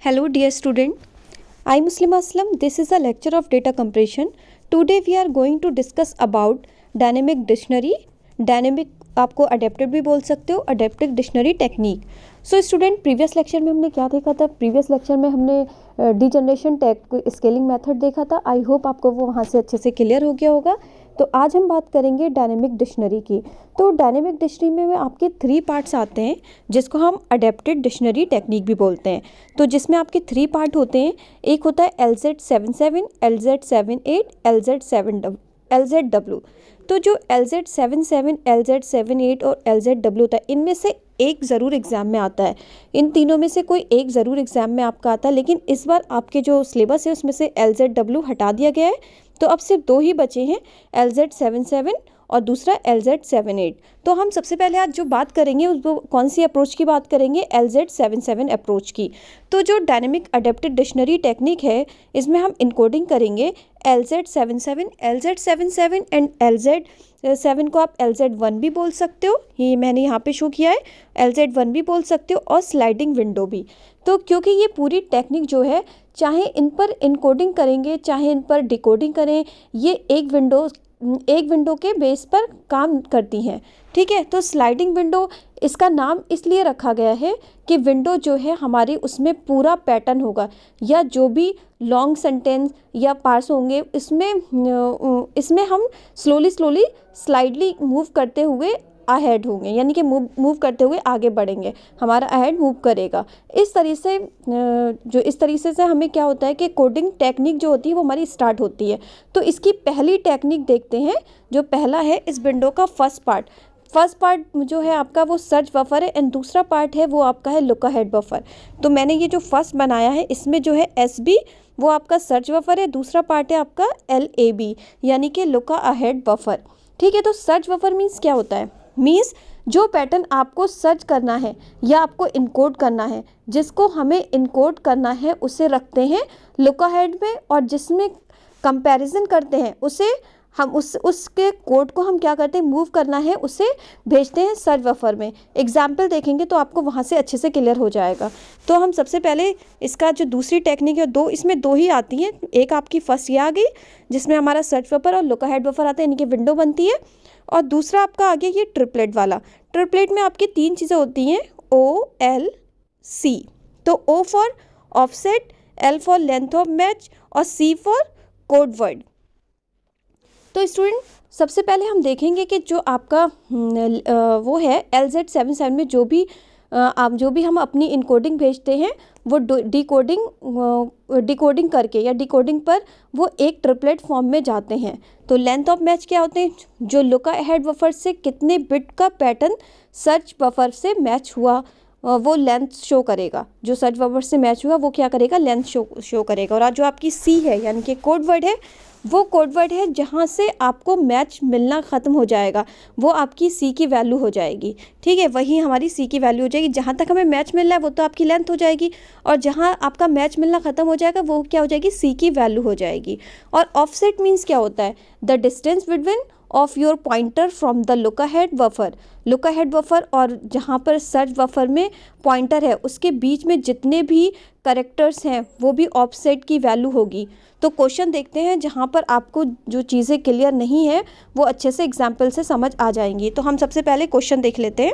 Hello dear student, I am Muslima Aslam. This is a lecture of data compression. Today we are going to discuss about dynamic dictionary. Dynamic आपको adapted भी बोल सकते हो, adaptive dictionary technique. So student, previous lecture में हमने क्या देखा था? Previous lecture में हमने degeneration tag scaling method देखा था. I hope आपको वो वहाँ से अच्छे से clear हो गया होगा. तो आज हम बात करेंगे डायनेमिक डिक्शनरी की। तो डायनेमिक डिक्शनरी में आपके 3 पार्ट्स आते हैं जिसको हम अडेप्टेड डिक्शनरी टेक्निक भी बोलते हैं। तो जिसमें आपके 3 पार्ट होते हैं। एक होता है LZ77, LZ78, LZW। तो जो LZ77, LZ78 और LZW होता है, इनमें से एक ज़रूर एग्ज़ाम में आता है। इन तीनों में से कोई एक ज़रूर एग्ज़ाम में आपका आता है, लेकिन इस बार आपके जो सिलेबस है उसमें से LZW हटा दिया गया है। तो अब सिर्फ 2 ही बचे हैं, LZ77 और दूसरा LZ78। तो हम सबसे पहले आज जो बात करेंगे वो कौन सी अप्रोच की बात करेंगे? LZ77 अप्रोच की। तो जो डायनेमिक अडेप्टेड डिक्शनरी टेक्निक है, इसमें हम इनकोडिंग करेंगे LZ77 एंड LZ7 को आप LZ1 भी बोल सकते हो, ये मैंने यहाँ पे शो किया है, LZ1 भी बोल सकते हो और स्लाइडिंग विंडो भी। तो क्योंकि ये पूरी टेक्निक जो है, चाहे इन पर इनकोडिंग करेंगे चाहे इन पर डिकोडिंग करें, ये एक विंडो के बेस पर काम करती हैं। ठीक है, तो स्लाइडिंग विंडो इसका नाम इसलिए रखा गया है कि विंडो जो है हमारी उसमें पूरा पैटर्न होगा, या जो भी लॉन्ग सेंटेंस या पार्स होंगे इसमें हम स्लोली स्लाइडली मूव करते हुए अहेड होंगे, यानी कि मूव करते हुए आगे बढ़ेंगे, हमारा अहेड मूव करेगा। इस तरीके से हमें क्या होता है कि कोडिंग टेक्निक जो होती है वो हमारी स्टार्ट होती है। तो इसकी पहली टेक्निक देखते हैं। जो पहला है इस विंडो का फर्स्ट पार्ट जो है आपका वो सर्च बफर है, एंड दूसरा पार्ट है वो आपका है लुक अहेड बफर। तो मैंने ये जो फर्स्ट बनाया है इसमें जो है SB वो आपका सर्च बफर है, दूसरा पार्ट है आपका LAB यानी कि लुक अहेड बफर। ठीक है, तो सर्च बफर मीन्स क्या होता है? मीन्स जो पैटर्न आपको सर्च करना है या आपको इनकोड करना है, जिसको हमें इनकोड करना है उसे रखते हैं लुक अहेड में, और जिसमें कंपैरिजन करते हैं उसे हम उसके कोड को हम क्या करते हैं, मूव करना है उसे भेजते हैं सर्च बफर में। एग्जाम्पल देखेंगे तो आपको वहाँ से अच्छे से क्लियर हो जाएगा। तो हम सबसे पहले इसका जो दूसरी टेक्निक है, इसमें 2 ही आती हैं। एक आपकी फर्स्ट ये आ गई जिसमें हमारा सर्च बफर और लुक अहेड बफर आता है, यानी कि विंडो बनती है, और दूसरा आपका आ गया ये ट्रिपलेट वाला। ट्रिपलेट में आपकी 3 चीज़ें होती हैं, OLC। तो O for offset, L for length of match और C फॉर कोड वर्ड। तो स्टूडेंट सबसे पहले हम देखेंगे कि जो आपका वो है LZ77 में जो भी हम अपनी इनकोडिंग भेजते हैं वो डिकोडिंग करके या डिकोडिंग पर वो एक ट्रिपलेट फॉर्म में जाते हैं। तो लेंथ ऑफ मैच क्या होते हैं? जो लुक अहेड बफर से कितने बिट का पैटर्न सर्च बफर से मैच हुआ वो लेंथ शो करेगा। जो सर्च बफर से मैच हुआ वो क्या करेगा? लेंथ शो करेगा। और जो आपकी C है यानी कि कोड वर्ड है, वो कोड वर्ड है जहाँ से आपको मैच मिलना ख़त्म हो जाएगा, वो आपकी C की वैल्यू हो जाएगी। ठीक है, वही हमारी C की वैल्यू हो जाएगी। जहाँ तक हमें मैच मिल रहा है वो तो आपकी लेंथ हो जाएगी, और जहाँ आपका मैच मिलना ख़त्म हो जाएगा वो क्या हो जाएगी? C की वैल्यू हो जाएगी। और ऑफसेट मीन्स क्या होता है? The distance between of your pointer from the look ahead buffer और जहाँ पर सर्च बफर में पॉइंटर है उसके बीच में जितने भी कैरेक्टर्स हैं वो भी ऑफसेट की वैल्यू होगी। तो क्वेश्चन देखते हैं, जहाँ पर आपको जो चीज़ें क्लियर नहीं है वो अच्छे से एग्जाम्पल से समझ आ जाएंगी। तो हम सबसे पहले क्वेश्चन देख लेते हैं।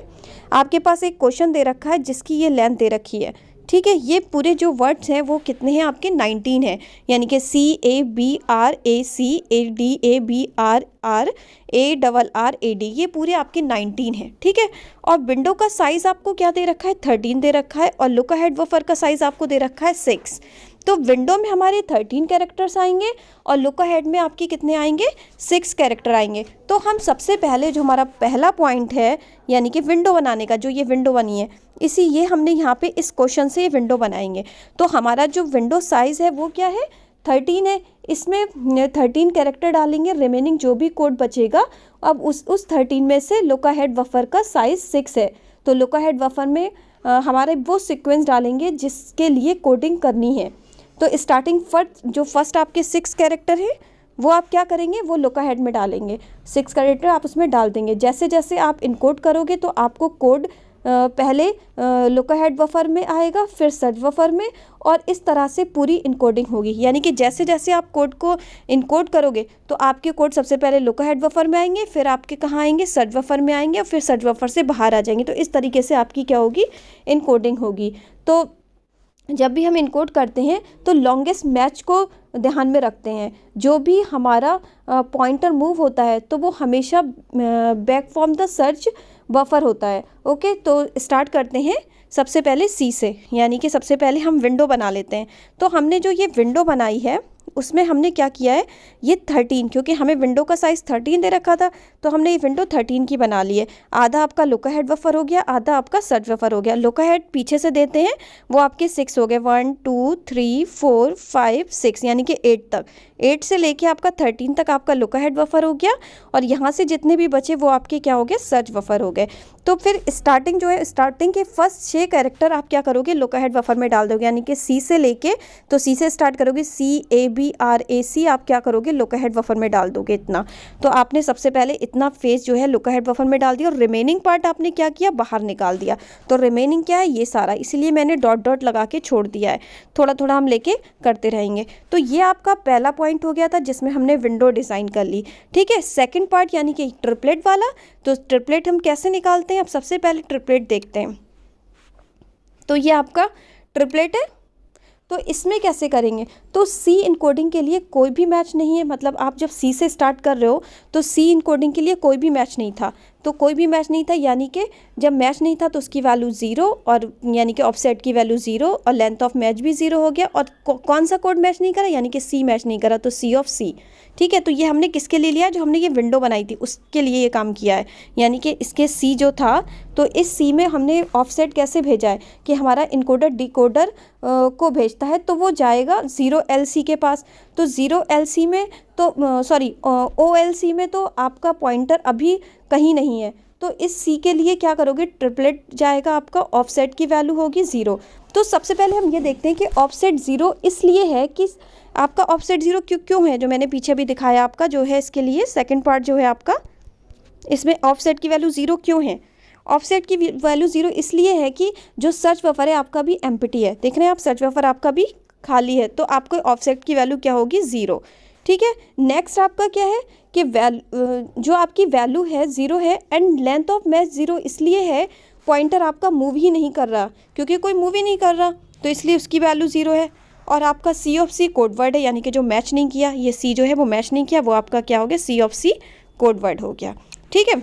आपके पास एक क्वेश्चन दे रखा है जिसकी ये लेंथ दे रखी है। ठीक है, ये पूरे जो वर्ड्स हैं वो कितने हैं आपके? 19 हैं, यानी कि CABRACABRRARRAD, ये पूरे आपके 19 हैं। ठीक है, और विंडो का साइज़ आपको क्या दे रखा है? 13 दे रखा है, और लुक अहेड बफर का साइज़ आपको दे रखा है 6। तो विंडो में हमारे 13 कैरेक्टर्स आएंगे और लुक अहेड में आपके कितने आएंगे? 6 कैरेक्टर आएंगे। तो हम सबसे पहले जो हमारा पहला पॉइंट है यानी कि विंडो बनाने का, जो ये विंडो बनी है ये हमने यहाँ पे इस क्वेश्चन से ये विंडो बनाएंगे। तो हमारा जो विंडो साइज़ है वो क्या है? 13 है। इसमें 13 कैरेक्टर डालेंगे, रिमेनिंग जो भी कोड बचेगा अब उस 13 में से लुक अहेड बफर का साइज़ 6 है। तो लुक अहेड बफर में हमारे वो सीक्वेंस डालेंगे जिसके लिए कोडिंग करनी है। तो स्टार्टिंग जो फर्स्ट आपके 6 कैरेक्टर है वो आप क्या करेंगे? वो लुक अहेड में डालेंगे। 6 कैरेक्टर आप उसमें डाल देंगे। जैसे जैसे आप इनकोड करोगे तो आपको कोड पहले लुक अहेड बफर में आएगा, फिर सर्च बफर में, और इस तरह से पूरी इनकोडिंग होगी। यानी कि जैसे जैसे आप कोड को इनकोड करोगे तो आपके कोड सबसे पहले लुक अहेड बफर में आएंगे, फिर आपके कहाँ आएंगे, सर्च बफर में आएंगे, और फिर सर्च बफर से बाहर आ जाएंगे। तो इस तरीके से आपकी क्या होगी, इनकोडिंग होगी। तो जब भी हम इनकोड करते हैं तो लॉन्गेस्ट मैच को ध्यान में रखते हैं। जो भी हमारा पॉइंटर मूव होता है तो वो हमेशा back from the search buffer होता है। ओके, तो स्टार्ट करते हैं सबसे पहले सी से, यानी कि सबसे पहले हम विंडो बना लेते हैं। तो हमने जो ये विंडो बनाई है उसमें हमने क्या किया है, ये 13, क्योंकि हमें विंडो का साइज़ 13 दे रखा था, तो हमने ये विंडो 13 की बना ली है। आधा आपका लुक अहेड बफर हो गया, आधा आपका सर्च बफर हो गया। लुक अहेड पीछे से देते हैं, वो आपके 6 हो गए, 1 2 3 4 5 6, यानी कि 8 तक। 8 से लेके आपका 13 तक आपका लुक अहेड बफर हो गया, और यहाँ से जितने भी बचे वो आपके क्या हो गए, सर्च बफर हो गए। तो फिर स्टार्टिंग जो है, स्टार्टिंग के फर्स्ट 6 कैरेक्टर आप क्या करोगे, लुक अहेड बफर में डाल दोगे। यानी कि सी से लेके, तो सी से स्टार्ट करोगे, CABRAC आप क्या करोगे, लुक अहेड बफर में डाल दोगे इतना। तो आपने सबसे पहले इतना फेस जो है लुक अहेड बफर में डाल दिया, और रिमेनिंग पार्ट आपने क्या किया, बाहर निकाल दिया। तो रिमेनिंग क्या है, ये सारा, इसीलिए मैंने डॉट डॉट लगा के छोड़ दिया है। थोड़ा थोड़ा हम लेके करते रहेंगे। तो ये आपका पहला पॉइंट हो गया था जिसमें हमने विंडो डिज़ाइन कर ली। ठीक है, सेकेंड पार्ट यानी कि ट्रिपलेट वाला। तो ट्रिपलेट हम कैसे निकालते हैं, अब सबसे पहले ट्रिपलेट देखते हैं। तो ये आपका ट्रिपलेट है, तो इसमें कैसे करेंगे, तो सी इनकोडिंग के लिए कोई भी मैच नहीं है। मतलब आप जब सी से स्टार्ट कर रहे हो तो सी इनकोडिंग के लिए कोई भी मैच नहीं था, तो कोई भी मैच नहीं था, यानी कि जब मैच नहीं था तो उसकी वैल्यू 0, और यानी कि ऑफसेट की वैल्यू 0, और लेंथ ऑफ मैच भी 0 हो गया। और कौन सा कोड मैच नहीं करा, यानी कि सी मैच नहीं करा, तो सी ऑफ सी। ठीक है, तो ये हमने किसके लिए लिया, जो हमने ये विंडो बनाई थी उसके लिए ये काम किया है। यानी कि इसके सी जो था, तो इस सी में हमने ऑफसेट कैसे भेजा है कि हमारा इनकोडर डिकोडर को भेजता है, तो वो जाएगा 0LC के पास। तो 0LC में तो सॉरी OLC में तो आपका पॉइंटर अभी कहीं नहीं है, तो इस सी के लिए क्या करोगे, ट्रिपलेट जाएगा, आपका ऑफसेट की वैल्यू होगी 0। तो सबसे पहले हम ये देखते हैं कि ऑफसेट 0 इसलिए है कि आपका ऑफसेट 0 क्यों है, जो मैंने पीछे भी दिखाया आपका जो है, इसके लिए सेकंड पार्ट जो है आपका, इसमें ऑफसेट की वैल्यू 0 क्यों है। ऑफसेट की वैल्यू 0 इसलिए है कि जो सर्च बफर है आपका भी एम्प्टी है, देख रहे हैं आप, सर्च बफर आपका भी खाली है, तो आपको ऑफसेट की वैल्यू क्या होगी, 0। ठीक है, नेक्स्ट आपका क्या है कि जो आपकी वैल्यू है 0 है, एंड लेंथ ऑफ मैच 0 इसलिए है, पॉइंटर आपका मूव ही नहीं कर रहा, क्योंकि कोई मूव ही नहीं कर रहा, तो इसलिए उसकी वैल्यू 0 है। और आपका सी ऑफ सी कोड वर्ड है, यानी कि जो मैच नहीं किया, ये सी जो है वो मैच नहीं किया, वो आपका क्या हो गया, सी ऑफ सी कोड वर्ड हो गया। ठीक है,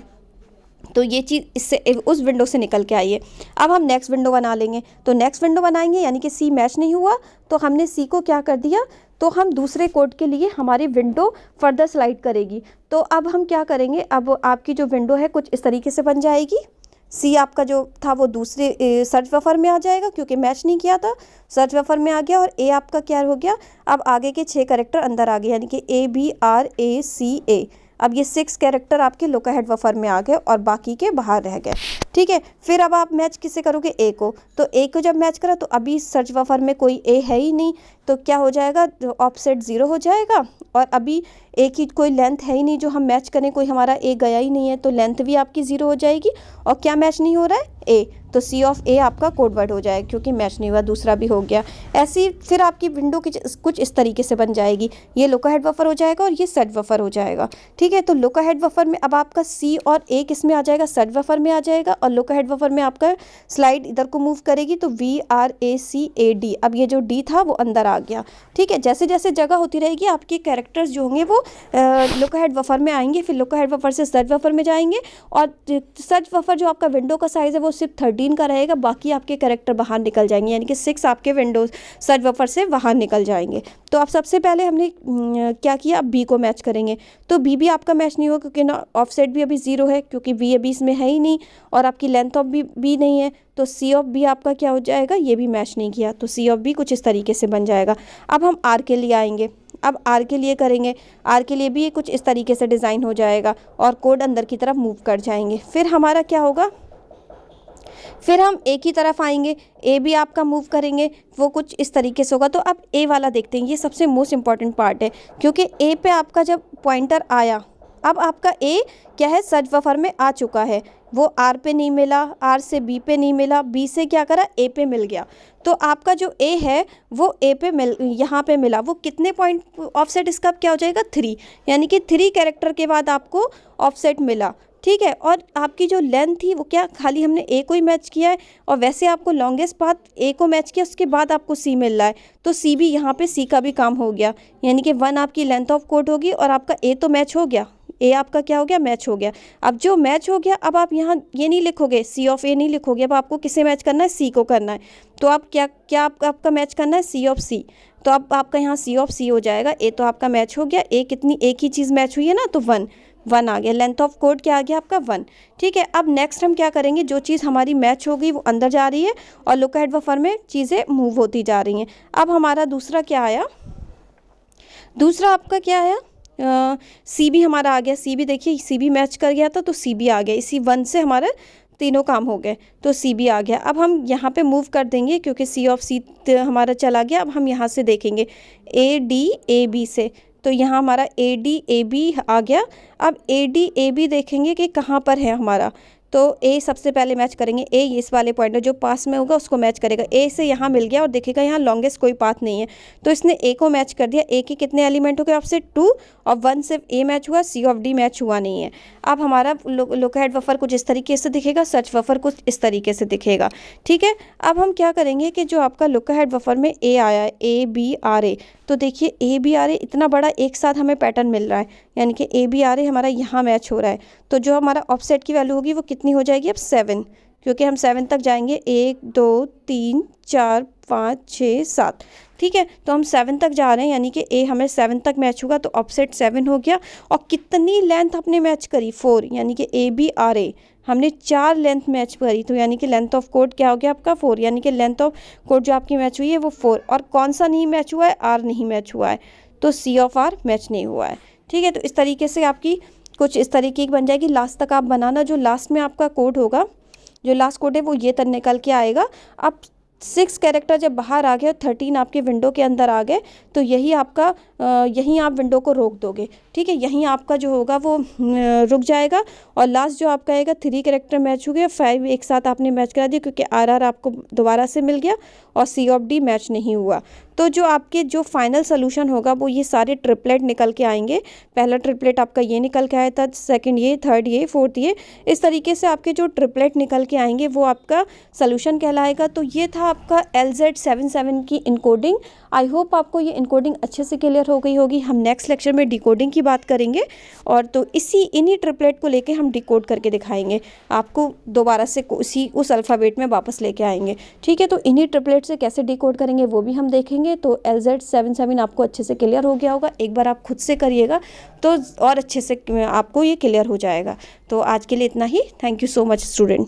तो ये चीज़ इससे उस विंडो से निकल के आई है। अब हम नेक्स्ट विंडो बना लेंगे, तो नेक्स्ट विंडो बनाएंगे, यानी कि सी मैच नहीं हुआ, तो हमने सी को क्या कर दिया, तो हम दूसरे कोड के लिए हमारी विंडो फर्दर स्लाइड करेगी। तो अब हम क्या करेंगे, अब आपकी जो विंडो है कुछ इस तरीके से बन जाएगी। सी आपका जो था वो दूसरे सर्च बफर में आ जाएगा, क्योंकि मैच नहीं किया था, सर्च बफर में आ गया, और ए आपका क्या हो गया, अब आगे के 6 कैरेक्टर अंदर आ गए, यानी कि ABRACA। अब ये 6 कैरेक्टर आपके लुक अहेड बफर में आ गए और बाकी के बाहर रह गए। ठीक है, फिर अब आप मैच किसे करोगे, ए को। तो ए को जब मैच करा तो अभी सर्च बफर में कोई ए है ही नहीं, तो क्या हो जाएगा, ऑफसेट 0 हो जाएगा, और अभी ए की कोई लेंथ है ही नहीं जो हम मैच करें, कोई हमारा ए गया ही नहीं है, तो लेंथ भी आपकी 0 हो जाएगी। और क्या मैच नहीं हो रहा है, ए, तो सी ऑफ ए आपका कोड वर्ड हो जाएगा, क्योंकि मैच नहीं हुआ, दूसरा भी हो गया। ऐसी फिर आपकी विंडो की कुछ इस तरीके से बन जाएगी, ये लुक अहेड बफर हो जाएगा और ये सर्च बफर हो जाएगा। ठीक है, तो लुक अहेड बफर में अब आपका सी और ए किस में आ जाएगा, सर्च बफर में आ जाएगा, और लुक अहेड बफर में आपका स्लाइड इधर को मूव करेगी, तो VRACAD, अब ये जो डी था वो अंदर आ गया। ठीक है, जैसे जैसे जगह होती रहेगी आपके कैरेक्टर्स जो होंगे वो लुक अहेड बफर में आएंगे, फिर लुक अहेड बफर से सर्च बफर में जाएंगे, और सर्च बफर जो आपका विंडो का साइज़ है वो सिर्फ 13 का रहेगा, बाकी आपके कैरेक्टर बाहर निकल जाएंगे, यानी कि 6 आपके विंडोज सर्च बफर से बाहर निकल जाएंगे। तो अब सबसे पहले हमने क्या किया, अब बी को मैच करेंगे, तो बी भी आपका मैच नहीं होगा, क्योंकि ना ऑफसेट भी अभी 0 है, क्योंकि बी अभी इसमें है ही नहीं, और आपकी लेंथ ऑफ बी नहीं है, तो सी ऑफ बी आपका क्या हो जाएगा, ये भी मैच नहीं किया, तो सी ऑफ बी कुछ इस तरीके से बन जाएगा। अब हम आर के लिए आएंगे, अब आर के लिए करेंगे, आर के लिए भी कुछ इस तरीके से डिज़ाइन हो जाएगा, और कोड अंदर की तरफ मूव कर जाएंगे। फिर हमारा क्या होगा, फिर हम ए की तरफ आएंगे, ए भी आपका मूव करेंगे, वो कुछ इस तरीके से होगा। तो अब ए वाला देखते हैं, ये सबसे मोस्ट इंपॉर्टेंट पार्ट है, क्योंकि ए पे आपका जब पॉइंटर आया, अब आपका ए क्या है, सर्च बफर में आ चुका है, वो आर पे नहीं मिला, आर से बी पे नहीं मिला, बी से क्या करा, ए पे मिल गया। तो आपका जो ए है वो ए पे यहाँ पे मिला। वो कितने पॉइंट ऑफसेट इसका क्या हो जाएगा, 3, यानी कि 3 कैरेक्टर के बाद आपको ऑफसेट मिला। ठीक है, और आपकी जो लेंथ थी वो क्या, खाली हमने ए को ही मैच किया है, और वैसे आपको लॉन्गेस्ट पाथ ए को मैच किया, उसके बाद आपको सी मिल रहा है, तो सी भी यहाँ पे सी का भी काम हो गया, यानी कि 1 आपकी लेंथ ऑफ कोड होगी, और आपका ए तो मैच हो गया, ए आपका क्या हो गया, मैच हो गया। अब जो मैच हो गया, अब आप यहाँ ये नहीं लिखोगे, सी ऑफ ए नहीं लिखोगे, अब आपको किसे मैच करना है, सी को करना है। तो आप क्या आपका मैच करना है, सी ऑफ सी। तो अब आपका यहाँ सी ऑफ सी हो जाएगा। ए तो आपका मैच हो गया, ए कितनी, एक ही चीज़ मैच हुई है ना, तो 1 आ गया। लेंथ ऑफ कोड क्या आ गया आपका, 1। ठीक है, अब नेक्स्ट हम क्या करेंगे, जो चीज़ हमारी मैच हो गई वो अंदर जा रही है, और लुक अहेड बफर में चीज़ें मूव होती जा रही हैं। अब हमारा दूसरा क्या आया, दूसरा आपका क्या आया, सी भी हमारा आ गया। सी भी देखिए, सी भी मैच कर गया था, तो सी भी आ गया। इसी 1 से हमारे तीनों काम हो गए, तो सी भी आ गया। अब हम यहाँ पे मूव कर देंगे, क्योंकि सी ऑफ सी हमारा चला गया। अब हम यहाँ से देखेंगे ए डी ए बी से, तो यहाँ हमारा ए डी ए बी आ गया। अब ए डी ए बी देखेंगे कि कहाँ पर है हमारा, तो ए सबसे पहले मैच करेंगे, ए इस वाले पॉइंट जो पास में होगा उसको मैच करेगा। ए से यहाँ मिल गया, और देखेगा यहाँ लॉन्गेस्ट कोई पाथ नहीं है, तो इसने ए को मैच कर दिया। ए के कितने एलिमेंट हो गए आपसे, 2, और 1 से ए मैच हुआ, सी ऑफ डी मैच हुआ नहीं है। अब हमारा लुक अहेड बफर कुछ इस तरीके से दिखेगा, सर्च बफर कुछ इस तरीके से दिखेगा। ठीक है, अब हम क्या करेंगे कि जो आपका लुक अहेड बफर में ए आया है, ए बी आर ए, तो देखिए ए बी आर ए इतना बड़ा एक साथ हमें पैटर्न मिल रहा है, यानी कि ए बी आर ए हमारा यहाँ मैच हो रहा है। तो जो हमारा ऑफसेट की वैल्यू होगी वो कितनी हो जाएगी, अब 7, क्योंकि हम 7 तक जाएंगे, 1 2 3 4 5 6 7। ठीक है, तो हम 7 तक जा रहे हैं, यानी कि ए हमें 7 तक मैच होगा, तो ऑफसेट 7 हो गया। और कितनी लेंथ आपने मैच करी, 4, यानी कि ए बी आर ए हमने 4 लेंथ मैच करी, तो यानी कि लेंथ ऑफ कोड क्या हो गया आपका, 4, यानी कि लेंथ ऑफ कोड जो आपकी मैच हुई है वो 4। और कौन सा नहीं मैच हुआ है, आर नहीं मैच हुआ है, तो सी ऑफ आर मैच नहीं हुआ है। ठीक है, तो इस तरीके से आपकी कुछ इस तरीके की बन जाएगी। लास्ट तक आप बनाना, जो लास्ट में आपका कोड होगा, जो लास्ट कोड है वो ये तक निकल के आएगा। अब 6 कैरेक्टर जब बाहर आ गए और 13 आपके विंडो के अंदर आ गए, तो यही आपका यहीं आप विंडो को रोक दोगे। ठीक है, यहीं आपका जो होगा वो रुक जाएगा। और लास्ट जो आपका आएगा, 3 कैरेक्टर मैच हो गया, 5 एक साथ आपने मैच करा दिया, क्योंकि आर आर आपको दोबारा से मिल गया, और सी ऑफ डी मैच नहीं हुआ। तो जो आपके जो फाइनल सोल्यूशन होगा वो ये सारे ट्रिपलेट निकल के आएंगे। पहला ट्रिपलेट आपका ये निकल के आया था, सेकंड ये, थर्ड ये, फोर्थ ये, इस तरीके से आपके जो ट्रिपलेट निकल के आएंगे वो आपका सोल्यूशन कहलाएगा। तो ये था आपका LZ77 की इनकोडिंग। आई होप आपको ये इनकोडिंग अच्छे से क्लियर हो गई होगी। हम नेक्स्ट लेक्चर में डिकोडिंग की बात करेंगे, और तो इन्हीं ट्रिपलेट को लेके हम डिकोड करके दिखाएंगे आपको, दोबारा से उस अल्फ़ाबेट में वापस लेके आएंगे। ठीक है, तो इन्हीं ट्रिपलेट से कैसे डिकोड करेंगे वो भी हम देखेंगे। तो LZ77 आपको अच्छे से क्लियर हो गया होगा। एक बार आप खुद से करिएगा तो और अच्छे से आपको ये क्लियर हो जाएगा। तो आज के लिए इतना ही। Thank you so much student.